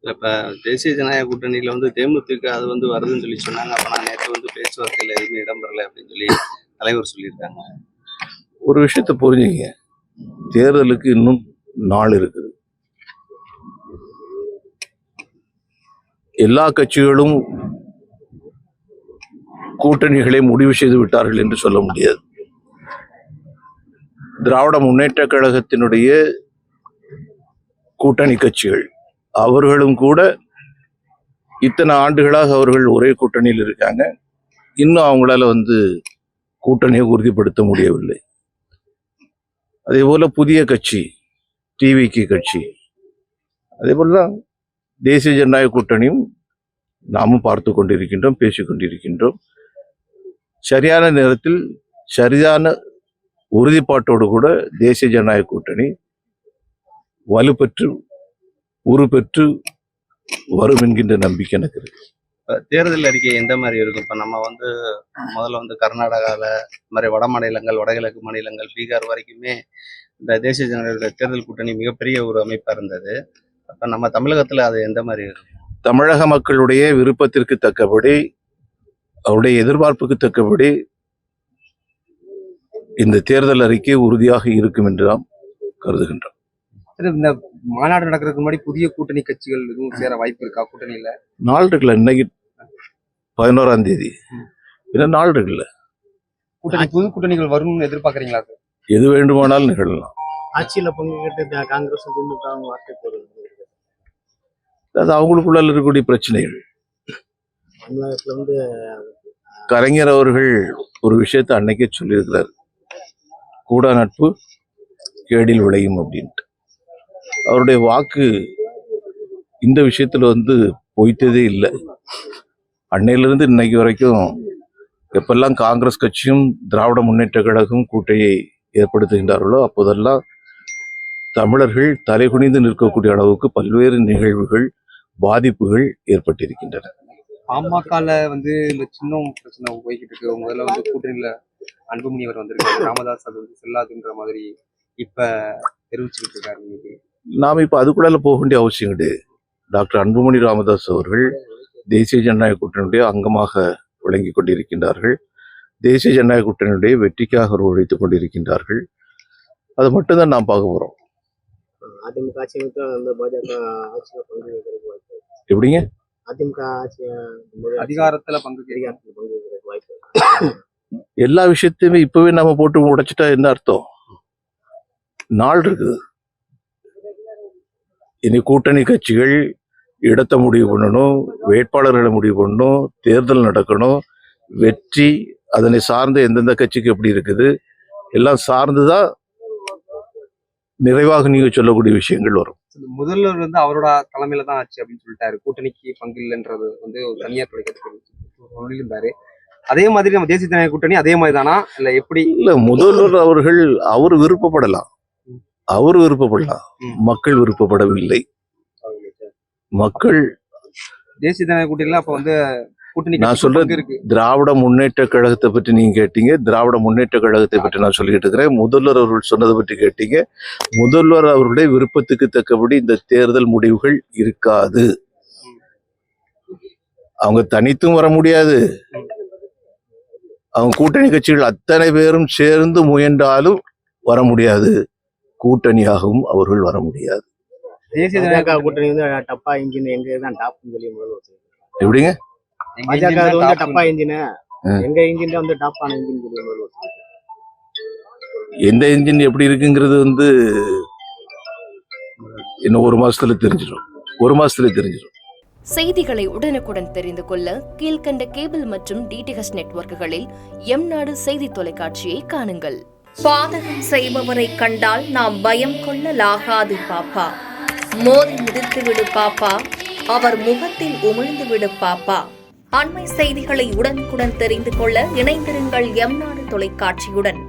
இப்ப தேசிய ஜனநாயக கூட்டணியில தேமுதிக அது வருதுன்னு சொல்லி சொன்னாங்க. அப்ப நான் நேத்து பேச்சுவார்த்தையில எதுவுமே இடம்பெறல அப்படின்னு சொல்லி தலைவர் சொல்லியிருக்காங்க. ஒரு விஷயத்தை புரிஞ்சுங்க, தேர்தலுக்கு இன்னும் நாள் இருக்குது. எல்லா கட்சிகளும் கூட்டணிகளை முடிவு செய்து விட்டார்கள் என்று சொல்ல முடியாது. திராவிட முன்னேற்ற கழகத்தினுடைய கூட்டணி கட்சிகள் அவர்களும் கூட இத்தனை ஆண்டுகளாக அவர்கள் ஒரே கூட்டணியில் இருக்காங்க. இன்னும் அவங்களால கூட்டணியை உறுதிப்படுத்த முடியவில்லை. அதே போல புதிய கட்சி டிவிகே கட்சி, அதே போலதான் தேசிய ஜனநாயக கூட்டணியும் நாமும் பார்த்து கொண்டிருக்கின்றோம், பேசிக் கொண்டிருக்கின்றோம். சரியான நேரத்தில் சரியான உறுதிப்பாட்டோடு கூட தேசிய ஜனநாயக கூட்டணி வலுப்பெற்று உருப்பெற்று வரும் என்கின்ற நம்பிக்கை எனக்கு இருக்கு. தேர்தல் அறிக்கை எந்த மாதிரி இருக்கும்? இப்ப நம்ம முதல்ல கர்நாடகால மாதிரி வட மாநிலங்கள், வடகிழக்கு மாநிலங்கள், பீகார் வரைக்குமே இந்த தேசிய ஜனநாயக தேர்தல் கூட்டணி மிகப்பெரிய ஒரு அமைப்பா இருந்தது. அப்ப நம்ம தமிழகத்துல அது எந்த மாதிரி இருக்கும்? தமிழக மக்களுடைய விருப்பத்திற்கு தக்கபடி, அவருடைய எதிர்பார்ப்புக்கு தக்கபடி இந்த தேர்தல் அறிக்கை உறுதியாக இருக்கும் என்று நாம் கருதுகின்றோம். இந்த மாநாடு நடக்கிறதுக்கு முன்னாடி புதிய கூட்டணி கட்சிகள் எதுவும் சேர வாய்ப்பு இருக்கா? கூட்டணியில நாள் இருக்குல்ல, இன்னைக்கு 11ஆம் தேதி, இன்னும் நாள் இருக்குல்ல. புது கூட்டணிகள் வரும்னு எதிர்பார்க்கறீங்களா? எது வேண்டுமானாலும் நிகழலாம். ஆட்சியில பங்குகிட்டு காங்கிரஸ் வார்த்தை போடுறது அது அவங்களுக்குள்ள இருக்கக்கூடிய பிரச்சனைகள். தமிழகத்துல கலைஞர் அவர்கள் ஒரு விஷயத்தை அன்னைக்கே சொல்லியிருக்கிறார், கூடா நட்பு கேடில் விளையும் அப்படின்ட்டு. அவருடைய வாக்கு இந்த விஷயத்துல பொய்த்ததே இல்லை. அன்னையிலிருந்து இன்னைக்கு வரைக்கும் எப்பெல்லாம் காங்கிரஸ் கட்சியும் திராவிட முன்னேற்ற கழகம் கூட்டணியை ஏற்படுத்துகின்றார்களோ அப்போதெல்லாம் தமிழர்கள் தலைகுனிந்து நிற்கக்கூடிய அளவுக்கு பல்வேறு நிகழ்வுகள், பாதிப்புகள் ஏற்பட்டிருக்கின்றன. பாமகல இந்த சின்ன பிரச்சனை போய்கிட்டு இருக்கு. முதல்ல கூட்டணியில அன்புமணி அவர் வந்திருக்காரு, ராமதாஸ் அது செல்லாதுன்ற மாதிரி இப்ப தெரிவிச்சுக்கிட்டு இருக்காரு. இன்னைக்கு நாம் இப்ப அதுக்குள்ள போக வேண்டிய அவசியம் கிடையாது. டாக்டர் அன்புமணி ராமதாஸ் அவர்கள் தேசிய ஜனநாயக கூட்டணியுடைய அங்கமாக விளங்கி கொண்டிருக்கின்றார்கள். தேசிய ஜனநாயக கூட்டணியுடைய வெற்றிக்காக உழைத்துக் கொண்டிருக்கின்றார்கள். அது மட்டும்தான் நாம் பார்க்க போறோம். அதிமுக ஆட்சி பாஜக ஆட்சியில பங்கு எப்படிங்க? அதிமுக ஆட்சி அதிகாரத்துல பங்கு வாய்ப்பு எல்லா விஷயத்தையுமே இப்பவே நம்ம போட்டு உடைச்சிட்டா என்ன அர்த்தம்? நாள் இருக்குது. இனி கூட்டணி கட்சிகள் இடத்தை முடிவு பண்ணணும், வேட்பாளர்களை முடிவு பண்ணணும், தேர்தல் நடக்கணும், வெற்றி அதனை சார்ந்த எந்தெந்த கட்சிக்கு எப்படி இருக்குது எல்லாம் சார்ந்துதான் நிறைவாக நீங்க சொல்லக்கூடிய விஷயங்கள் வரும். முதல்வர் அவரோட தலைமையில தான் ஆச்சு அப்படின்னு சொல்லிட்டாரு. கூட்டணிக்கு பங்கு இல்லைன்றது ஒரு தனியார் தொலைக்காட்சி சொல்லியிருந்தாரு. அதே மாதிரி நம்ம தேசிய ஜனநாயக கூட்டணி அதே மாதிரி தானா இல்ல எப்படி? இல்ல, முதல்வர் அவர்கள் அவர் விருப்பப்படலாம், மக்கள் விருப்பப்படவில்லை. மக்கள் தேசிய ஜனநாயக கூட்டணியில அப்ப கூட்டணி நான் சொல்றது திராவிட முன்னேற்ற கழகத்தை பற்றி நீங்க கேட்டீங்க, திராவிட முன்னேற்ற கழகத்தை பற்றி நான் சொல்லிட்டு இருக்கிறேன். முதல்வர் அவர்கள் சொன்னதை பற்றி கேட்டீங்க. முதல்வர் அவருடைய விருப்பத்துக்கு தக்கபடி இந்த தேர்தல் முடிவுகள் இருக்காது. அவங்க தனித்தும் வர முடியாது. அவங்க கூட்டணி கட்சிகள் அத்தனை பேரும் சேர்ந்து முயன்றாலும் வர முடியாது. கூட்டணியாகவும் அவர்கள் வர முடியாது. தேசிய ஜனநாயக கூட்டணி டப்பா இன்ஜின் எங்க தான் டாப்னு சொல்லி முதல்வர் எப்படிங்க? பாஜக டப்பா இன்ஜின் எங்க இன்ஜின் டாப் ஆன இன்ஜின் சொல்லி முதல்வர் எந்த இன்ஜின் எப்படி இருக்குங்கிறது இன்னும் ஒரு மாசத்துல தெரிஞ்சிடும். செய்திகளை உடனுக்குடன் தெரிந்து கொள்ள கீழ்கண்ட கேபிள் மற்றும் டிடிஹெச் நெட்வொர்க்குகளில் எம்நாடு செய்தி தொலைக்காட்சியை காணுங்கள். பாதகம் செய்பவரை கண்டால் நாம் பயம் கொள்ளலாகாது பாப்பா. மோதி மிதித்து விடு பாப்பா, அவர் முகத்தில் உமிழ்ந்து விடு பாப்பா. அண்மை செய்திகளை உடனுக்குடன் தெரிந்து கொள்ள இணைந்திருங்கள் எம்நாடு தொலைக்காட்சியுடன்.